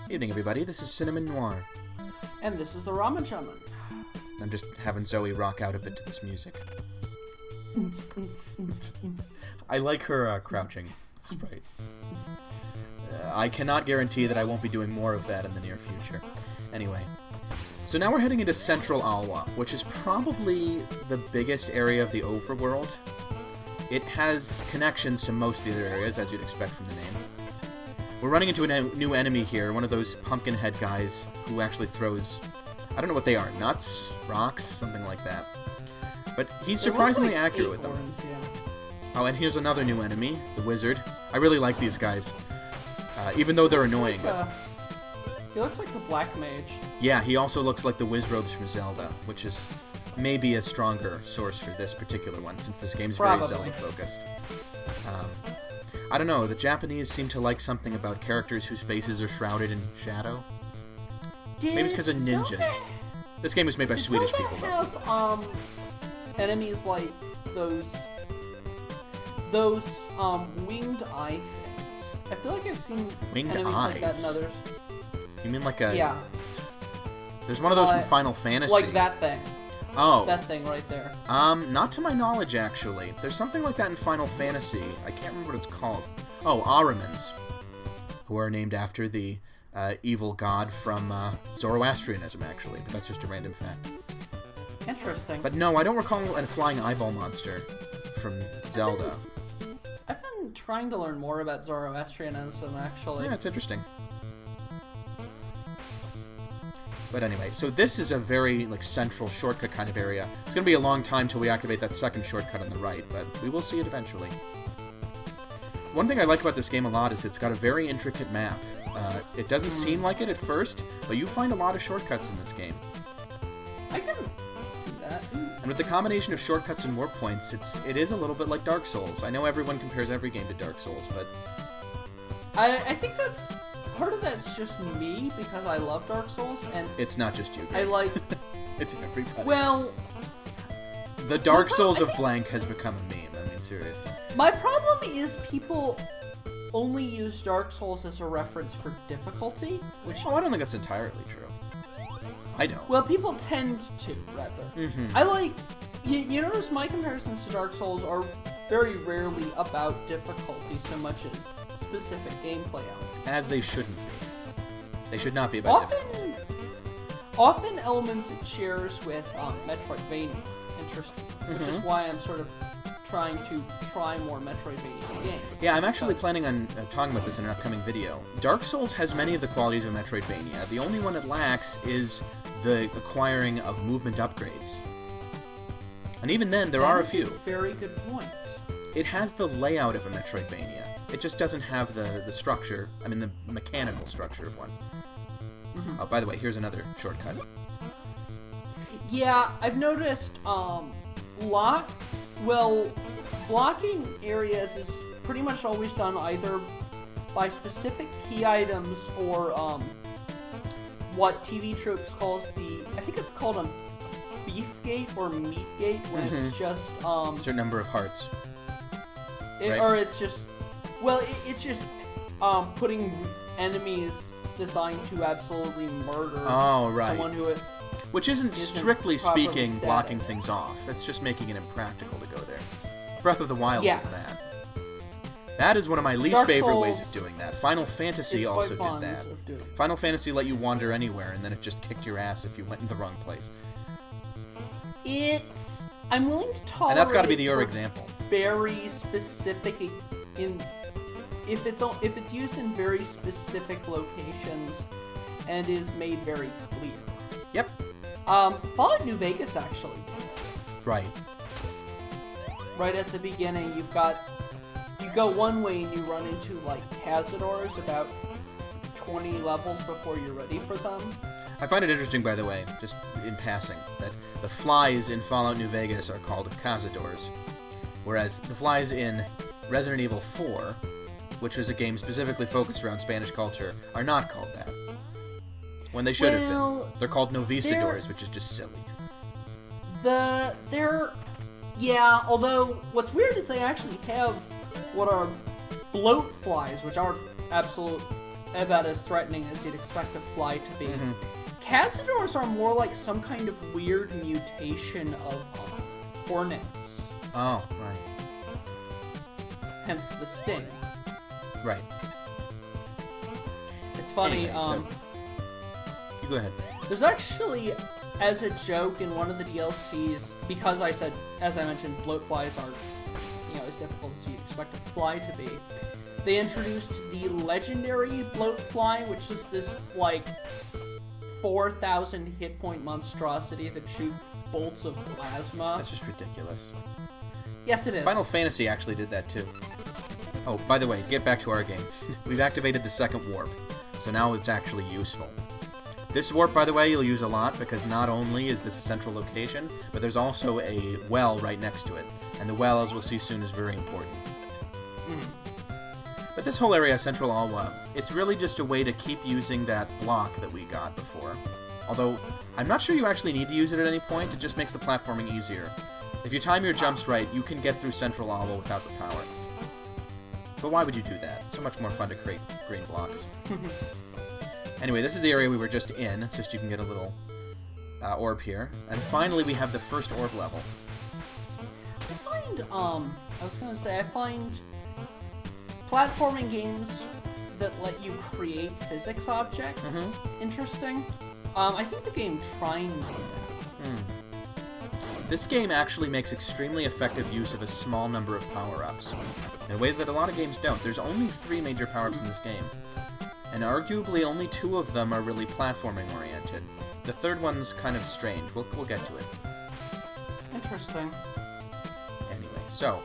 Evening, everybody. This is Cinnamon Noir. And this is the Ramen Shaman. I'm just having Zoe rock out a bit to this music. I like her crouching sprite. I cannot guarantee that I won't be doing more of that in the near future. Anyway, so now we're heading into Central Alwa, which is probably the biggest area of the overworld. It has connections to most of the other areas, as you'd expect from the name. We're running into a new enemy here, one of those pumpkin head guys who actually throws, I don't know what they are, nuts, rocks, something like that. But he's surprisingly accurate with them. Oh, and here's another new enemy, the wizard. I really like these guys, even though they're annoying. He looks like the black mage. Yeah, he also looks like the Wizrobes from Zelda, which is maybe a stronger source for this particular one, since this game's very Zelda-focused. I don't know, the Japanese seem to like something about characters whose faces are shrouded in shadow. Maybe it's because of ninjas. This game was made by Swedish people, though. Have enemies like those winged eye things. I feel like I've seen winged enemies eyes. like that in others. You mean like a... Yeah. There's one of those from Final Fantasy. Like that thing. Oh. That thing right there. Not to my knowledge, actually. There's something like that in Final Fantasy. I can't remember what it's called. Oh, Ahrimans, who are named after the evil god from Zoroastrianism, actually. But that's just a random fact. Interesting. But no, I don't recall a flying eyeball monster from Zelda. I've been trying to learn more about Zoroastrianism, actually. Yeah, it's interesting. But anyway, so this is a very central shortcut kind of area. It's going to be a long time till we activate that second shortcut on the right, but we will see it eventually. One thing I like about this game a lot is it's got a very intricate map. It doesn't seem like it at first, but you find a lot of shortcuts in this game. I can see that. And with the combination of shortcuts and warp points, it is a little bit like Dark Souls. I know everyone compares every game to Dark Souls, but... I think that's... Part of that's just me, because I love Dark Souls, and... It's not just you, Greg. I like... It's everybody. Well... The Dark Souls of blank has become a meme, I mean, seriously. My problem is people only use Dark Souls as a reference for difficulty, which... Oh, I don't think that's entirely true. I don't. Well, people tend to, rather. Mm-hmm. I like... You notice my comparisons to Dark Souls are very rarely about difficulty so much as specific gameplay elements. As they shouldn't be. They should not be about difficulty. Often elements it shares with Metroidvania, interesting, which is why I'm sort of trying more Metroidvania games. Yeah, I'm actually planning on talking about this in an upcoming video. Dark Souls has many of the qualities of Metroidvania. The only one it lacks is the acquiring of movement upgrades. And even then, there are a few. That's a very good point. It has the layout of a Metroidvania. It just doesn't have the structure, I mean the mechanical structure of one. Mm-hmm. Oh, by the way, here's another shortcut. Yeah, I've noticed, blocking areas is pretty much always done either by specific key items or, what TV Tropes calls I think it's called a beef gate or meat gate, when it's just, a certain number of hearts. Right? Or it's just... Well, it's just putting enemies designed to absolutely murder someone who... Which isn't strictly speaking blocking things off. It's just making it impractical to go there. Breath of the Wild is that. That is one of my least favorite ways of doing that. Final Fantasy also did that. Final Fantasy let you wander anywhere, and then it just kicked your ass if you went in the wrong place. I'm willing to tolerate... And that's got to be your example. Very specific... If it's used in very specific locations and is made very clear. Yep. Fallout New Vegas, actually. Right. Right at the beginning, you go one way and you run into, Cazadors about 20 levels before you're ready for them. I find it interesting, by the way, just in passing, that the flies in Fallout New Vegas are called Cazadors, whereas the flies in Resident Evil 4, which was a game specifically focused around Spanish culture, are not called that. When they should have been. They're called Novistadors, which is just silly. Yeah, although what's weird is they actually have what are bloat flies, which are absolute about as threatening as you'd expect a fly to be. Cazadors are more like some kind of weird mutation of hornets. Oh, right. Hence the sting. Right. It's funny, Anyway, you go ahead. there's actually, as a joke in one of the DLCs, because as I mentioned, bloatflies are, as difficult as you'd expect a fly to be, they introduced the legendary bloatfly, which is this, 4,000 hit point monstrosity that shoots bolts of plasma. That's just ridiculous. Yes, it is. Final Fantasy actually did that too. Oh, by the way, to get back to our game, we've activated the second warp, so now it's actually useful. This warp, by the way, you'll use a lot, because not only is this a central location, but there's also a well right next to it. And the well, as we'll see soon, is very important. But this whole area, Central Alwa, it's really just a way to keep using that block that we got before. Although, I'm not sure you actually need to use it at any point, it just makes the platforming easier. If you time your jumps right, you can get through Central Alwa without the power. But why would you do that? It's so much more fun to create green blocks. Anyway, this is the area we were just in. It's just you can get a little orb here. And finally, we have the first orb level. I find platforming games that let you create physics objects interesting. I think the game Trine made that. This game actually makes extremely effective use of a small number of power-ups, in a way that a lot of games don't. There's only 3 major power-ups in this game, and arguably only 2 of them are really platforming-oriented. The third one's kind of strange. We'll get to it. Interesting. Anyway, so,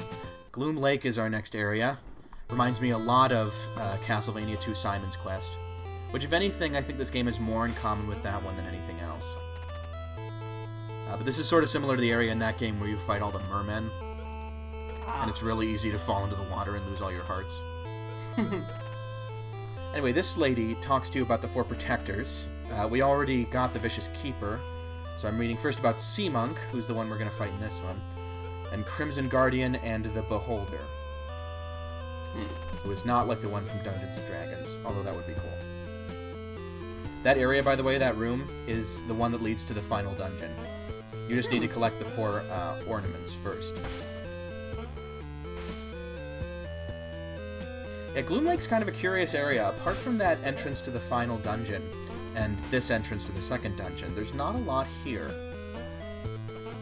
Gloom Lake is our next area. Reminds me a lot of Castlevania II Simon's Quest, which, if anything, I think this game has more in common with that one than anything else. But this is sort of similar to the area in that game where you fight all the mermen, and it's really easy to fall into the water and lose all your hearts. Anyway, this lady talks to you about the 4 protectors. We already got the Vicious Keeper, so I'm reading first about Sea Monk, who's the one we're going to fight in this one, and Crimson Guardian and the Beholder, who is not like the one from Dungeons & Dragons, although that would be cool. That area, by the way, that room, is the one that leads to the final dungeon. You just need to collect the 4 ornaments first. Yeah, Gloom Lake's kind of a curious area. Apart from that entrance to the final dungeon, and this entrance to the second dungeon, there's not a lot here.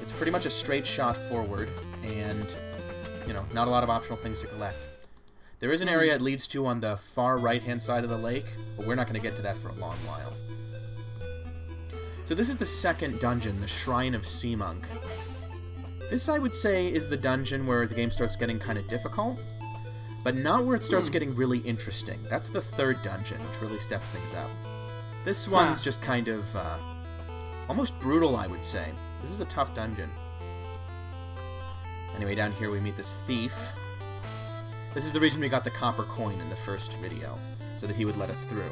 It's pretty much a straight shot forward, and, not a lot of optional things to collect. There is an area it leads to on the far right-hand side of the lake, but we're not going to get to that for a long while. So this is the second dungeon, the Shrine of Sea Monk. This, I would say, is the dungeon where the game starts getting kind of difficult, but not where it starts getting really interesting. That's the third dungeon, which really steps things up. This one's just kind of, almost brutal, I would say. This is a tough dungeon. Anyway, down here we meet this thief. This is the reason we got the copper coin in the first video, so that he would let us through.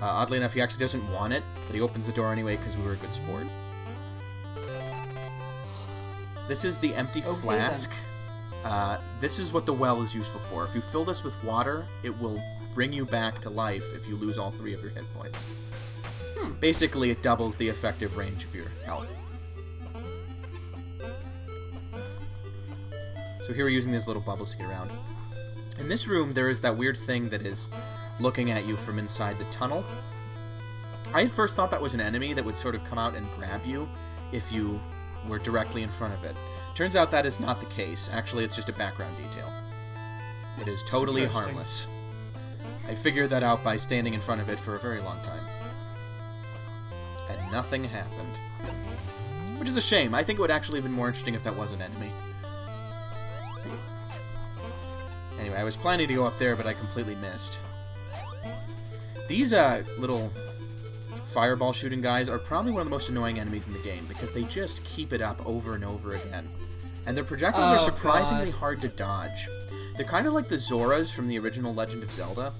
Oddly enough, he actually doesn't want it, but he opens the door anyway because we were a good sport. This is the empty flask. This is what the well is useful for. If you fill this with water, it will bring you back to life if you lose all 3 of your hit points. Basically, it doubles the effective range of your health. So here we're using these little bubbles to get around. In this room, there is that weird thing that is looking at you from inside the tunnel. I at first thought that was an enemy that would sort of come out and grab you if you were directly in front of it. Turns out that is not the case. Actually, it's just a background detail. It is totally harmless. I figured that out by standing in front of it for a very long time. And nothing happened. Which is a shame. I think it would actually have been more interesting if that was an enemy. Anyway, I was planning to go up there, but I completely missed. These little fireball shooting guys are probably one of the most annoying enemies in the game, because they just keep it up over and over again. And their projectiles are surprisingly hard to dodge. They're kind of like the Zoras from the original Legend of Zelda,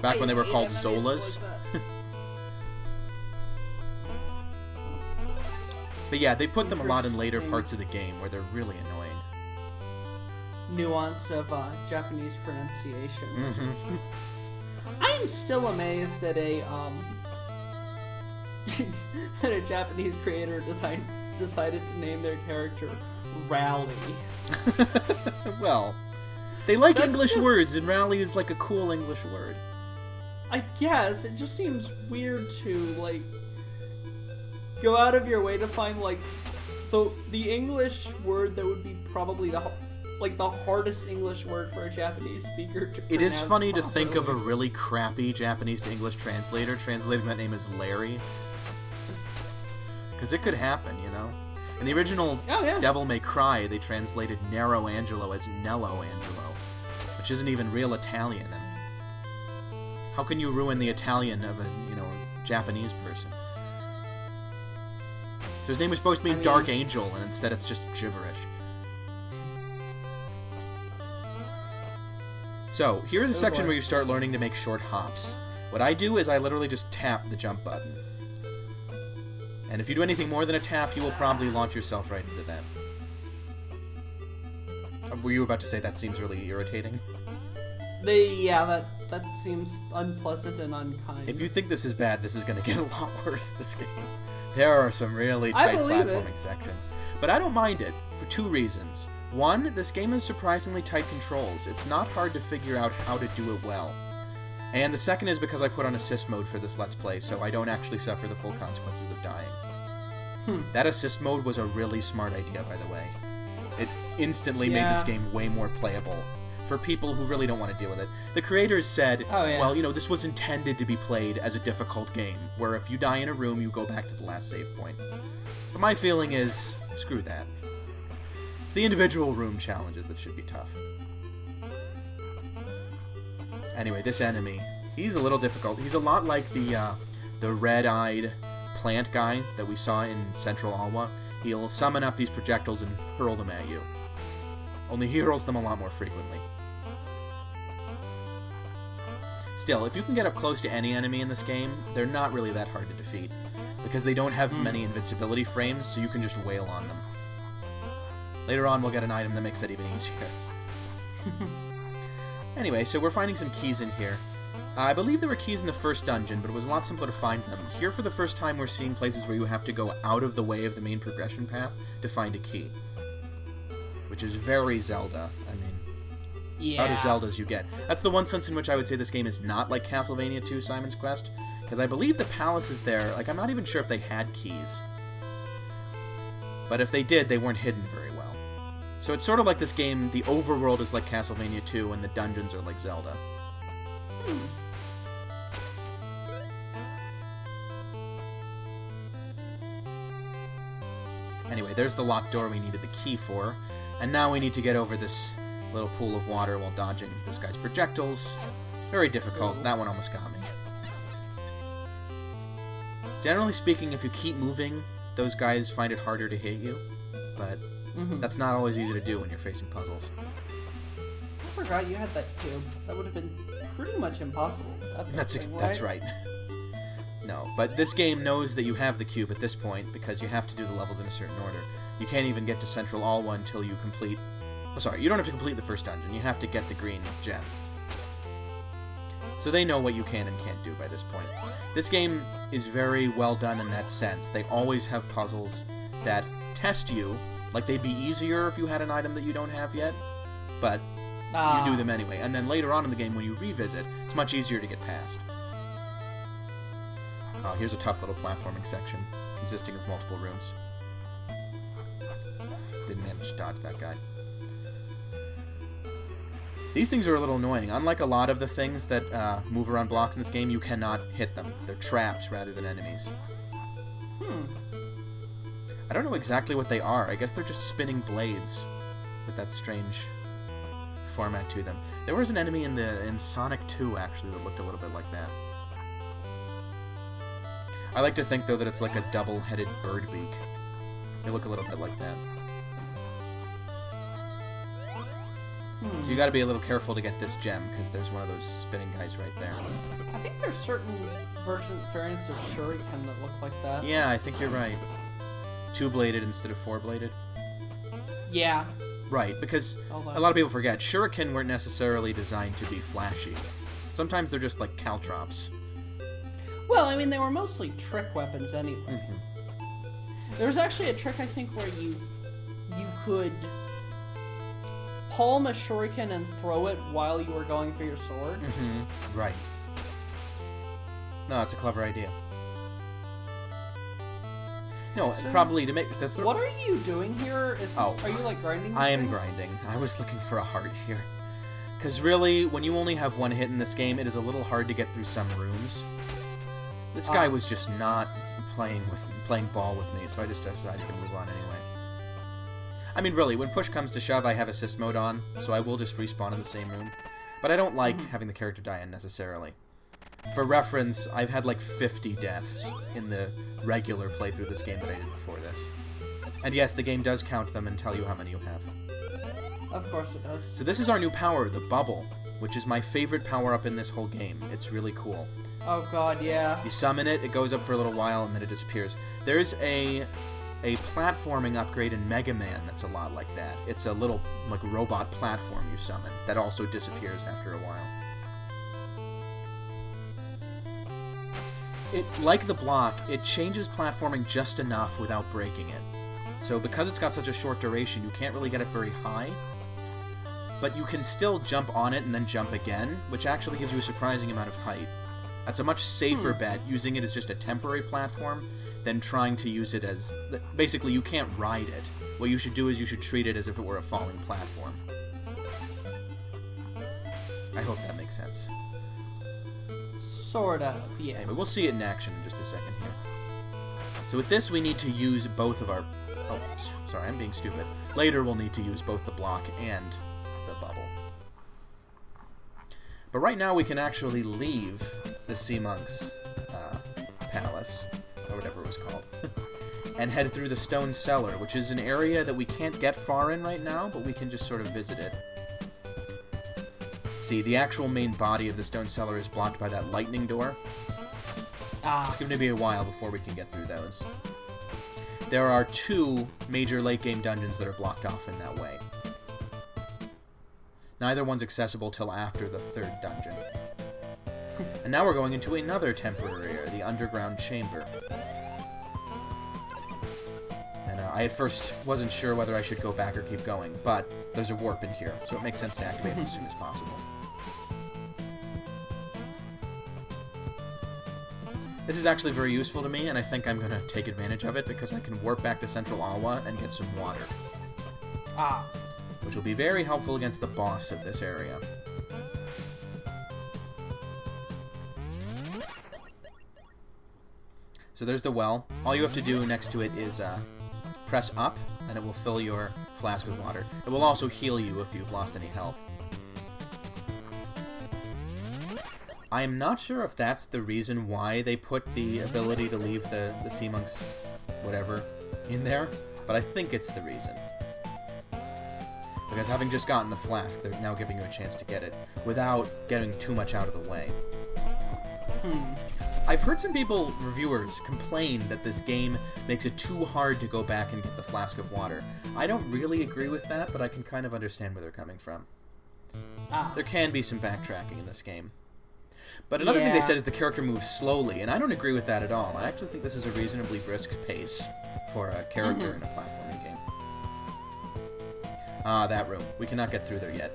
back when they were called Zolas. But yeah, they put them a lot in later parts of the game where they're really annoying. nuance of Japanese pronunciation. Mm-hmm. I am still amazed that a that a Japanese creator decided to name their character Rally. Well, they like That's English just- words, and rally is like a cool English word. I guess it just seems weird to like go out of your way to find like the English word that would be probably the hardest English word for a Japanese speaker to It is pronounce funny to think of a properly. really crappy Japanese to English translator translating that name as Larry. Because it could happen, you know? In the original Oh, yeah. Devil May Cry, they translated Nero Angelo as Nello Angelo, which isn't even real Italian. I mean, how can you ruin the Italian of a, Japanese person? So his name was supposed to be I mean- Dark Angel, and instead it's just gibberish. So, here's a section boy. where you start learning to make short hops. What I do is I literally just tap the jump button. And if you do anything more than a tap, you will probably launch yourself right into that. Were you about to say that seems really irritating? That seems unpleasant and unkind. If you think this is bad, this is going to get a lot worse, this game. There are some really tight believe it. platforming sections. But I don't mind it, for two reasons. One, this game has surprisingly tight controls. It's not hard to figure out how to do it well. And the second is because I put on assist mode for this Let's Play, so I don't actually suffer the full consequences of dying. That assist mode was a really smart idea, by the way. It instantly made this Yeah. game way more playable for people who really don't want to deal with it. The creators said, Oh, yeah. well, this was intended to be played as a difficult game, where if you die in a room, you go back to the last save point. But my feeling is, screw that. It's the individual room challenges that should be tough. Anyway, this enemy, he's a little difficult. He's a lot like the red-eyed plant guy that we saw in Central Alwa. He'll summon up these projectiles and hurl them at you. Only he hurls them a lot more frequently. Still, if you can get up close to any enemy in this game, they're not really that hard to defeat, because they don't have many invincibility frames, so you can just wail on them. Later on, we'll get an item that makes that even easier. Anyway, so we're finding some keys in here. I believe there were keys in the first dungeon, but it was a lot simpler to find them. Here, for the first time, we're seeing places where you have to go out of the way of the main progression path to find a key. Which is very Zelda. I mean, about as Zelda as you get. That's the one sense in which I would say this game is not like Castlevania 2 Simon's Quest, because I believe the palaces there, I'm not even sure if they had keys. But if they did, they weren't hidden very well. So it's sort of like this game, the overworld is like Castlevania 2, and the dungeons are like Zelda. Anyway, there's the locked door we needed the key for, and now we need to get over this little pool of water while dodging this guy's projectiles. Very difficult. That one almost got me. Generally speaking, if you keep moving, those guys find it harder to hit you, but that's not always easy to do when you're facing puzzles. I forgot you had that cube. That would have been pretty much impossible. That's right. No, but this game knows that you have the cube at this point because you have to do the levels in a certain order. You can't even get to Central Alwa until you complete... Oh, sorry, you don't have to complete the first dungeon. You have to get the green gem. So they know what you can and can't do by this point. This game is very well done in that sense. They always have puzzles that test you, like they'd be easier if you had an item that you don't have yet, but you do them anyway. And then later on in the game, when you revisit, it's much easier to get past. Oh, here's a tough little platforming section, consisting of multiple rooms. Didn't manage to dodge that guy. These things are a little annoying. Unlike a lot of the things that move around blocks in this game, you cannot hit them. They're traps rather than enemies. I don't know exactly what they are. I guess they're just spinning blades with that strange format to them. There was an enemy in Sonic 2, actually, that looked a little bit like that. I like to think, though, that it's like a double-headed bird beak. They look a little bit like that. So you gotta be a little careful to get this gem, because there's one of those spinning guys right there. I think there's certain variants of Shuriken that look like that. Yeah, I think you're right. Two-bladed instead of four-bladed. Yeah. Right, because a lot of people forget, shuriken weren't necessarily designed to be flashy. Sometimes they're just like caltrops. Well, I mean, they were mostly trick weapons anyway. There was actually a trick, I think, where you could palm a shuriken and throw it while you were going for your sword. Right. No, that's a clever idea. No, so, probably to make the what are you doing here? Are you like grinding? I am grinding. I was looking for a heart here. Because really, when you only have one hit in this game, it is a little hard to get through some rooms. This guy was just not playing ball with me, so I just decided to move on anyway. I mean, really, when push comes to shove, I have assist mode on, so I will just respawn in the same room. But I don't like having the character die unnecessarily. For reference, I've had like 50 deaths in the regular playthrough of this game that I did before this. And yes, the game does count them and tell you how many you have. Of course it does. So this is our new power, the bubble, which is my favorite power-up in this whole game. It's really cool. Oh god, yeah. You summon it, it goes up for a little while, and then it disappears. There's a platforming upgrade in Mega Man that's a lot like that. It's a little like robot platform you summon that also disappears after a while. Like the block, it changes platforming just enough without breaking it. So because it's got such a short duration, you can't really get it very high, but you can still jump on it and then jump again, which actually gives you a surprising amount of height. That's a much safer bet, using it as just a temporary platform, than trying to use it as... Basically, you can't ride it. What you should do is you should treat it as if it were a falling platform. I hope that makes sense. Sort of, yeah. Anyway, we'll see it in action in just a second here. So with this, we need to use both of our... Oh, sorry, I'm being stupid. Later, we'll need to use both the block and the bubble. But right now, we can actually leave the Sea Monk's palace, or whatever it was called, and head through the Stone Cellar, which is an area that we can't get far in right now, but we can just sort of visit it. See, the actual main body of the Stone Cellar is blocked by that lightning door. It's going to be a while before we can get through those. There are 2 major late-game dungeons that are blocked off in that way. Neither one's accessible till after the 3rd dungeon. And now we're going into another temporary area, the Underground Chamber. And I at first wasn't sure whether I should go back or keep going, but there's a warp in here, so it makes sense to activate it as soon as possible. This is actually very useful to me, and I think I'm going to take advantage of it because I can warp back to Central Alwa and get some water. Which will be very helpful against the boss of this area. So there's the well. All you have to do next to it is press up, and it will fill your flask with water. It will also heal you if you've lost any health. I am not sure if that's the reason why they put the ability to leave the Sea Monk's whatever in there, but I think it's the reason. Because having just gotten the flask, they're now giving you a chance to get it without getting too much out of the way. I've heard some reviewers, complain that this game makes it too hard to go back and get the flask of water. I don't really agree with that, but I can kind of understand where they're coming from. There can be some backtracking in this game. But another thing they said is the character moves slowly, and I don't agree with that at all. I actually think this is a reasonably brisk pace for a character in a platforming game. That room. We cannot get through there yet.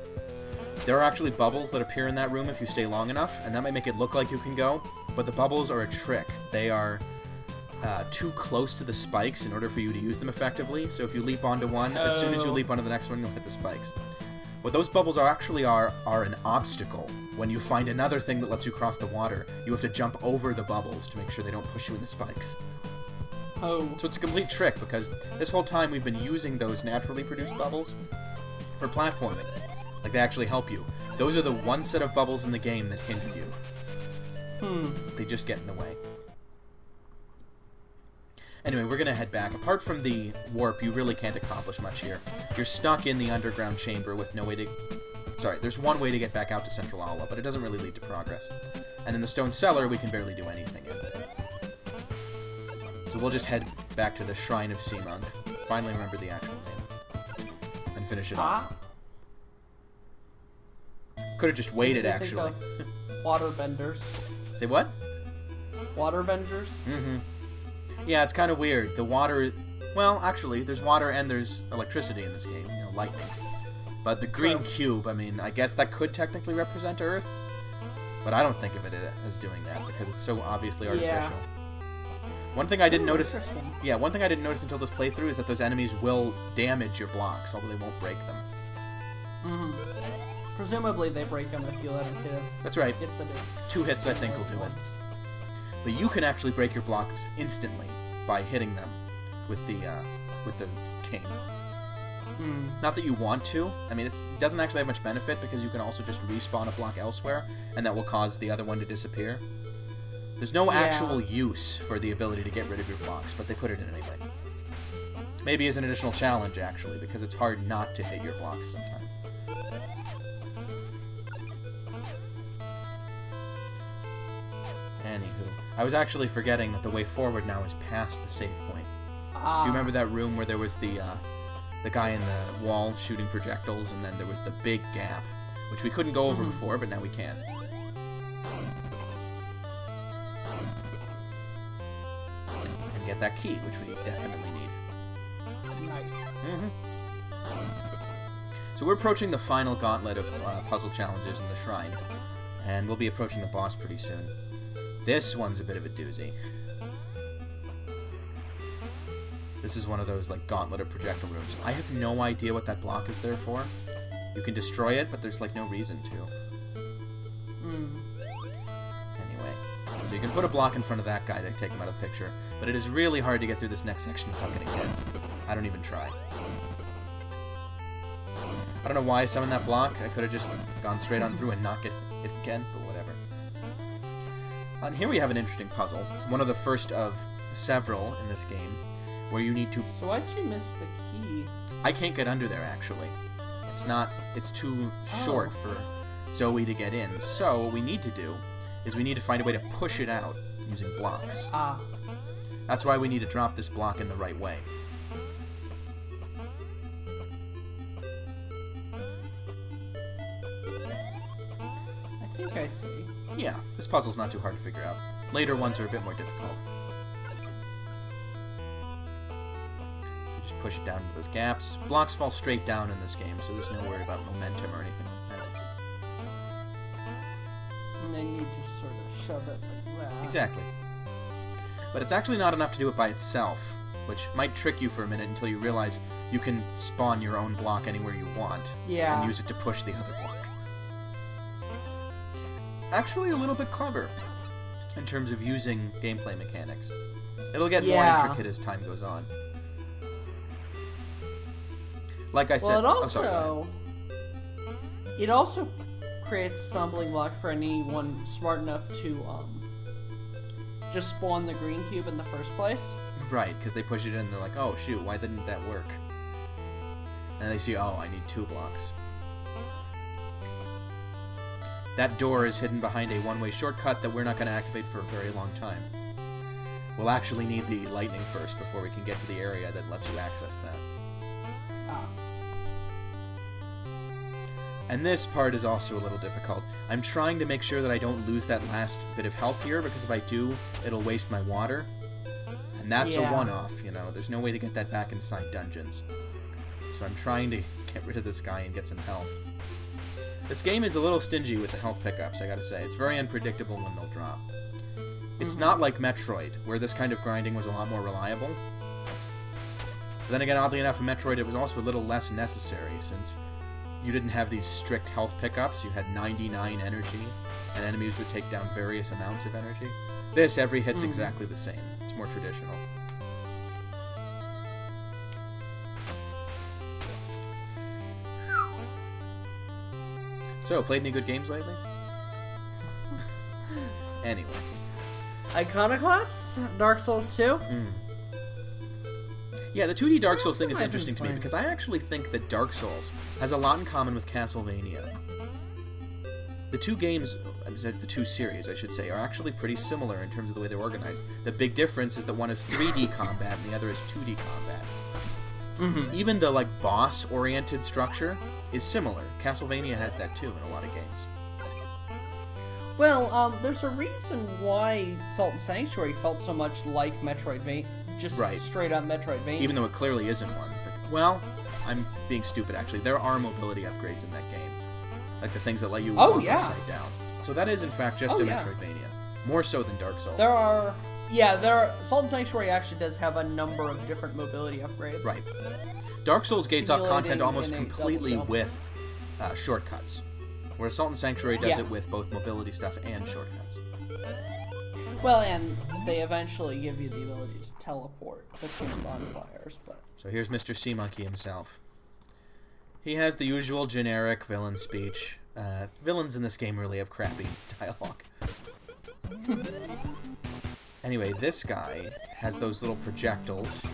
There are actually bubbles that appear in that room if you stay long enough, and that might make it look like you can go, but the bubbles are a trick. They are too close to the spikes in order for you to use them effectively, so if you leap onto one, as soon as you leap onto the next one, you'll hit the spikes. What those bubbles are an obstacle. When you find another thing that lets you cross the water, you have to jump over the bubbles to make sure they don't push you in the spikes. So it's a complete trick, because this whole time we've been using those naturally produced bubbles for platforming. Like, they actually help you. Those are the one set of bubbles in the game that hinder you. They just get in the way. Anyway, we're gonna head back. Apart from the warp, you really can't accomplish much here. You're stuck in the underground chamber with no way to... Sorry, there's one way to get back out to Central Alwa, but it doesn't really lead to progress. And in the Stone Cellar, we can barely do anything in. So we'll just head back to the Shrine of Sea Monk. Finally remember the actual name. And finish it off. Could have just waited, actually. Water benders. Say what? Water benders. Yeah, it's kind of weird. The water... Well, actually, there's water and there's electricity in this game. You know, lightning. But the green cube, I mean, I guess that could technically represent Earth. But I don't think of it as doing that because it's so obviously artificial. Yeah. One thing I didn't notice... Interesting. Yeah, one thing I didn't notice until this playthrough is that those enemies will damage your blocks, although they won't break them. Presumably they break them if you let them hit. That's right. Hit the 2 hits, I think, will do it. But you can actually break your blocks instantly by hitting them with the cane. Not that you want to. I mean, it doesn't actually have much benefit because you can also just respawn a block elsewhere, and that will cause the other one to disappear. There's no actual use for the ability to get rid of your blocks, but they put it in anyway. Maybe as an additional challenge, actually, because it's hard not to hit your blocks sometimes. Anywho, I was actually forgetting that the way forward now is past the save point. Do you remember that room where there was the guy in the wall shooting projectiles, and then there was the big gap, which we couldn't go over before, but now we can. And get that key, which we definitely need. Nice. So we're approaching the final gauntlet of puzzle challenges in the shrine, and we'll be approaching the boss pretty soon. This one's a bit of a doozy. This is one of those, like, gauntlet of projectile rooms. I have no idea what that block is there for. You can destroy it, but there's, like, no reason to. Anyway, so you can put a block in front of that guy to take him out of the picture, but it is really hard to get through this next section without getting hit. I don't even try. I don't know why I summoned that block. I could have just gone straight on through and not get hit again, but whatever. And here we have an interesting puzzle. One of the first of several in this game, where you need to... So why'd you miss the key? I can't get under there, actually. It's too short for Zoe to get in. So what we need to do is we need to find a way to push it out using blocks. That's why we need to drop this block in the right way. I think I see. Yeah, this puzzle's not too hard to figure out. Later ones are a bit more difficult. Just push it down into those gaps. Blocks fall straight down in this game, so there's no worry about momentum or anything like that. And then you just sort of shove it like that. Exactly. But it's actually not enough to do it by itself, which might trick you for a minute until you realize you can spawn your own block anywhere you want. Yeah. And use it to push the other block. Actually a little bit clever in terms of using gameplay mechanics. It'll get more intricate as time goes on. Like I said... Well, it also creates stumbling block for anyone smart enough to just spawn the green cube in the first place. Right, because they push it in and they're like, oh shoot, why didn't that work? And they see, oh, I need 2 blocks. That door is hidden behind a one-way shortcut that we're not going to activate for a very long time. We'll actually need the lightning first before we can get to the area that lets you access that. And this part is also a little difficult. I'm trying to make sure that I don't lose that last bit of health here, because if I do, it'll waste my water. And that's a one-off, you know. There's no way to get that back inside dungeons. So I'm trying to get rid of this guy and get some health. This game is a little stingy with the health pickups, I gotta say. It's very unpredictable when they'll drop. It's not like Metroid, where this kind of grinding was a lot more reliable. But then again, oddly enough, in Metroid it was also a little less necessary, since you didn't have these strict health pickups. You had 99 energy, and enemies would take down various amounts of energy. This, every hit's exactly the same. It's more traditional. So, played any good games lately? Anyway. Iconoclast? Dark Souls 2? Yeah, the 2D Dark Souls thing is interesting to me, because I actually think that Dark Souls has a lot in common with Castlevania. The two games, the 2 series, I should say, are actually pretty similar in terms of the way they're organized. The big difference is that one is 3D combat and the other is 2D combat. Even the, like, boss-oriented structure is similar. Castlevania has that, too, in a lot of games. Well, there's a reason why Salt and Sanctuary felt so much like Metroidvania, just straight-up Metroidvania. Even though it clearly isn't one. But, well, I'm being stupid, actually. There are mobility upgrades in that game. Like the things that let you walk upside down. So that is, in fact, just a Metroidvania. More so than Dark Souls. Salt and Sanctuary actually does have a number of different mobility upgrades. Right. Dark Souls gates off content almost completely with shortcuts, whereas Salt and Sanctuary does it with both mobility stuff and shortcuts. Well, and they eventually give you the ability to teleport between bonfires, but... So here's Mr. Sea Monkey himself. He has the usual generic villain speech. Villains in this game really have crappy dialogue. Anyway, this guy has those little projectiles.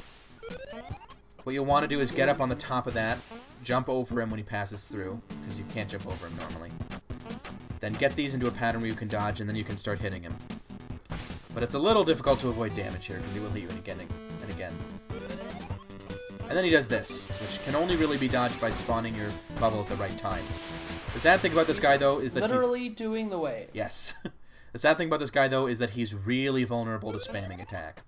What you'll want to do is get up on the top of that, jump over him when he passes through, because you can't jump over him normally. Then get these into a pattern where you can dodge, and then you can start hitting him. But it's a little difficult to avoid damage here, because he will hit you again and again. And then he does this, which can only really be dodged by spawning your bubble at the right time. The sad thing about this guy, though, is that literally doing the wave. Yes. The sad thing about this guy, though, is that he's really vulnerable to spamming attack.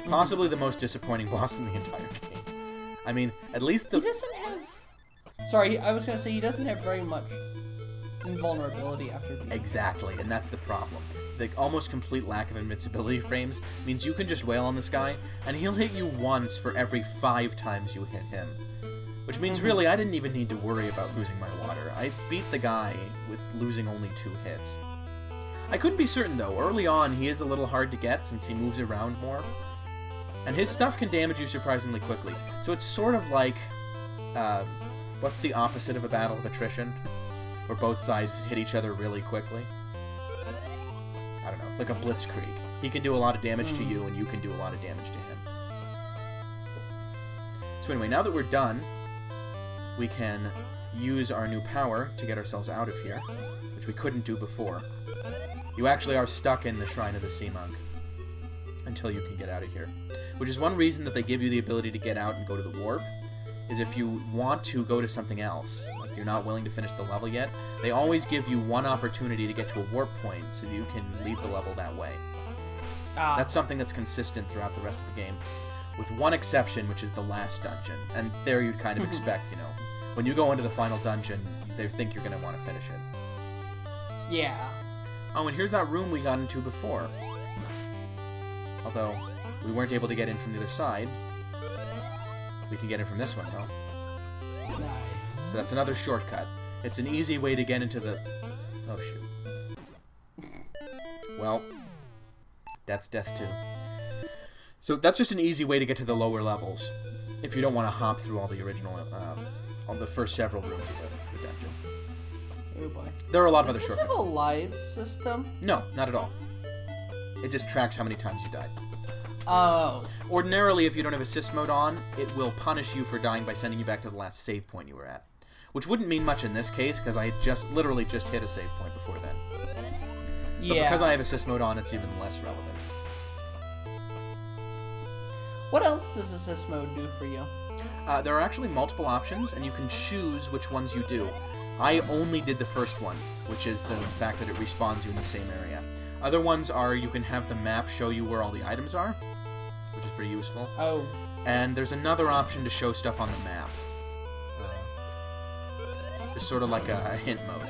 Possibly the most disappointing boss in the entire game. I mean, at least the... He doesn't have... Sorry, I was going to say he doesn't have very much invulnerability after being... Exactly, and that's the problem. The almost complete lack of invincibility frames means you can just wail on this guy, and he'll hit you once for every 5 times you hit him. Which means, really, I didn't even need to worry about losing my water. I beat the guy with losing only 2 hits. I couldn't be certain, though. Early on, he is a little hard to get since he moves around more. And his stuff can damage you surprisingly quickly. So it's sort of like... what's the opposite of a battle of attrition? Where both sides hit each other really quickly? I don't know. It's like a blitzkrieg. He can do a lot of damage to you, and you can do a lot of damage to him. So anyway, now that we're done, we can use our new power to get ourselves out of here, which we couldn't do before. You actually are stuck in the Shrine of the Sea Monk until you can get out of here. Which is one reason that they give you the ability to get out and go to the warp, is if you want to go to something else, like you're not willing to finish the level yet, they always give you one opportunity to get to a warp point so that you can leave the level that way. That's something that's consistent throughout the rest of the game, with one exception, which is the last dungeon. And there you'd kind of expect, you know, when you go into the final dungeon, they think you're going to want to finish it. Yeah. Oh, and here's that room we got into before. Although, we weren't able to get in from the other side. We can get in from this one, though. Nice. So that's another shortcut. It's an easy way to get into the... Oh, shoot. Well, that's death, too. So that's just an easy way to get to the lower levels, if you don't want to hop through all the original, on the first several rooms of the dungeon. Oh boy. There are a lot of other shortcuts. Does this have a live system? No, not at all. It just tracks how many times you died. Oh. Ordinarily, if you don't have assist mode on, it will punish you for dying by sending you back to the last save point you were at. Which wouldn't mean much in this case, because I had literally just hit a save point before then. Yeah. But because I have assist mode on, it's even less relevant. What else does assist mode do for you? There are actually multiple options, and you can choose which ones you do. I only did the first one, which is the fact that it respawns you in the same area. Other ones are you can have the map show you where all the items are, which is pretty useful. Oh. And there's another option to show stuff on the map. It's sort of like a hint mode.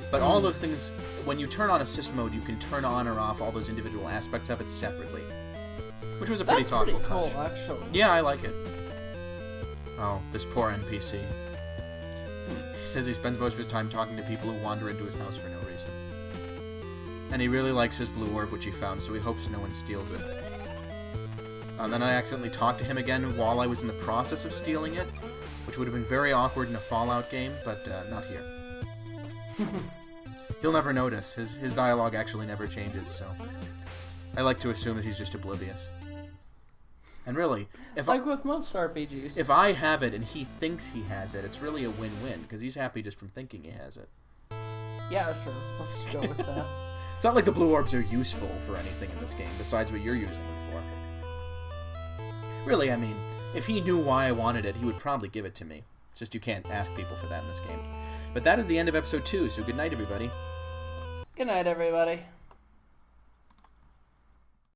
But all those things, when you turn on assist mode, you can turn on or off all those individual aspects of it separately. Which was a pretty thoughtful touch. That's pretty cool, actually. Yeah, I like it. Oh, this poor NPC. He says he spends most of his time talking to people who wander into his house for no reason. And he really likes his blue orb, which he found, so he hopes no one steals it. And then I accidentally talked to him again while I was in the process of stealing it, which would have been very awkward in a Fallout game, but not here. He'll never notice. His dialogue actually never changes, so I like to assume that he's just oblivious. And really, with most RPGs. If I have it and he thinks he has it, it's really a win-win, because he's happy just from thinking he has it. Yeah, sure. Let's just go with that. It's not like the blue orbs are useful for anything in this game, besides what you're using them for. Really, I mean, If he knew why I wanted it, he would probably give it to me. It's just you can't ask people for that in this game. But that is the end of episode 2, so good night, everybody. Good night, everybody.